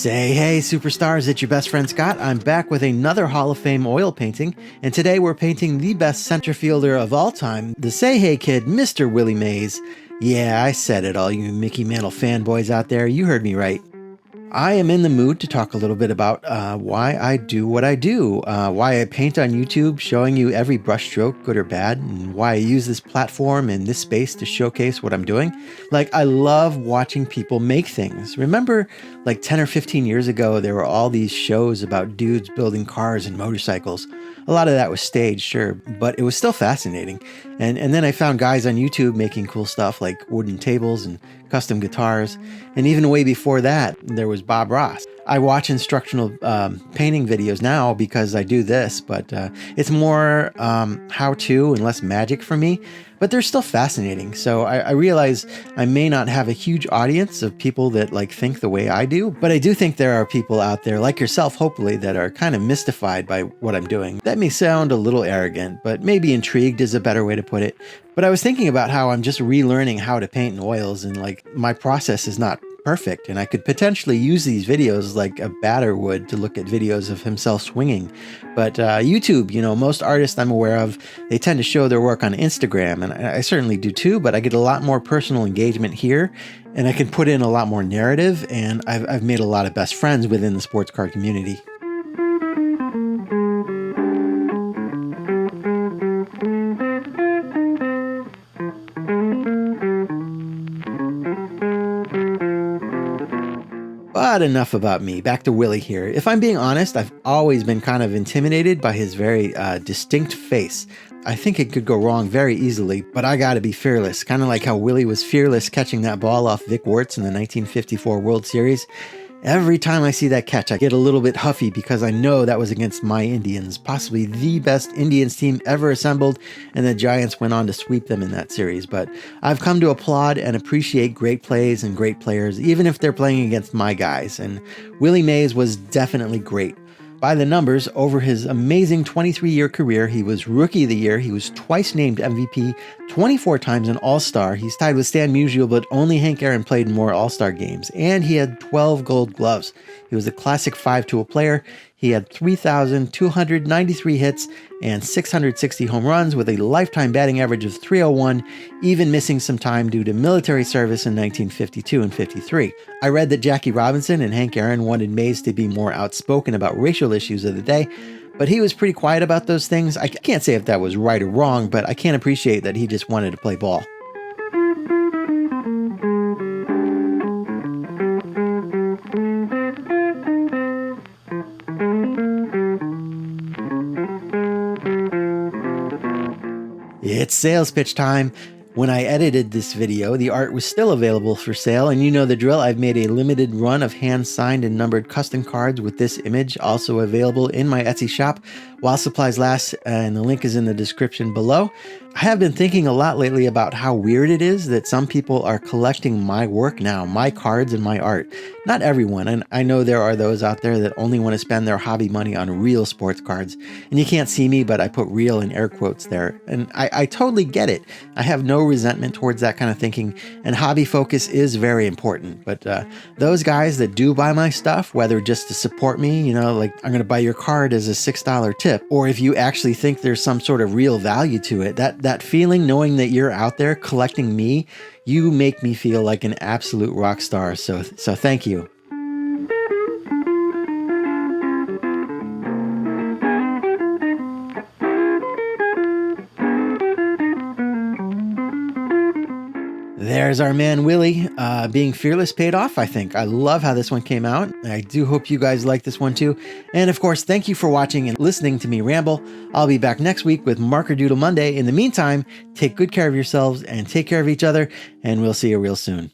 Say hey superstars, it's your best friend Scott. I'm back with another Hall of Fame oil painting, and today we're painting the best center fielder of all time, the Say Hey Kid, Mr. Willie Mays. Yeah, I said it, all you Mickey Mantle fanboys out there, you heard me right. I am in the mood to talk a little bit about why I do what I do, why I paint on YouTube, showing you every brushstroke, good or bad, and why I use this platform and this space to showcase what I'm doing. Like, I love watching people make things. Remember, like 10 or 15 years ago, there were all these shows about dudes building cars and motorcycles. A lot of that was staged, sure, but it was still fascinating. And then I found guys on YouTube making cool stuff like wooden tables and custom guitars. And even way before that, there was Bob Ross. I watch instructional painting videos now because I do this, but it's more how-to and less magic for me. But they're still fascinating. So I realize I may not have a huge audience of people that like think the way I do, but I do think there are people out there like yourself, hopefully, that are kind of mystified by what I'm doing. That may sound a little arrogant, but maybe intrigued is a better way to put it. But I was thinking about how I'm just relearning how to paint in oils, and like my process is not perfect, and I could potentially use these videos like a batter would to look at videos of himself swinging. But YouTube, most artists I'm aware of, they tend to show their work on Instagram, and I certainly do too, but I get a lot more personal engagement here, and I can put in a lot more narrative, and I've made a lot of best friends within the sports car community. But enough about me, back to Willie here. If I'm being honest, I've always been kind of intimidated by his very distinct face. I think it could go wrong very easily, but I gotta be fearless, kind of like how Willie was fearless catching that ball off Vic Wertz in the 1954 World Series. Every time I see that catch, I get a little bit huffy because I know that was against my Indians, possibly the best Indians team ever assembled, and the Giants went on to sweep them in that series. But I've come to applaud and appreciate great plays and great players, even if they're playing against my guys, and Willie Mays was definitely great. By the numbers, over his amazing 23-year career, he was Rookie of the Year, he was twice named MVP, 24 times an All-Star, he's tied with Stan Musial, but only Hank Aaron played more All-Star games, and he had 12 gold gloves. He was a classic five-tool player. He had 3,293 hits and 660 home runs with a lifetime batting average of .301, even missing some time due to military service in 1952 and 53. I read that Jackie Robinson and Hank Aaron wanted Mays to be more outspoken about racial issues of the day, but he was pretty quiet about those things. I can't say if that was right or wrong, but I can appreciate that he just wanted to play ball. It's sales pitch time. When I edited this video, the art was still available for sale, and you know the drill. I've made a limited run of hand-signed and numbered custom cards with this image, also available in my Etsy shop while supplies last, and the link is in the description below. I have been thinking a lot lately about how weird it is that some people are collecting my work now, my cards and my art. Not everyone, and I know there are those out there that only want to spend their hobby money on real sports cards. And you can't see me, but I put real in air quotes there. And I totally get it. I have no resentment towards that kind of thinking, and hobby focus is very important. But those guys that do buy my stuff, whether just to support me, like I'm going to buy your card as a $6 tip, or if you actually think there's some sort of real value to it, that feeling, knowing that you're out there collecting me, you make me feel like an absolute rock star. So thank you. There's our man Willie. Being fearless paid off, I think. I love how this one came out. I do hope you guys like this one too. And of course, thank you for watching and listening to me ramble. I'll be back next week with Marker Doodle Monday. In the meantime, take good care of yourselves and take care of each other, and we'll see you real soon.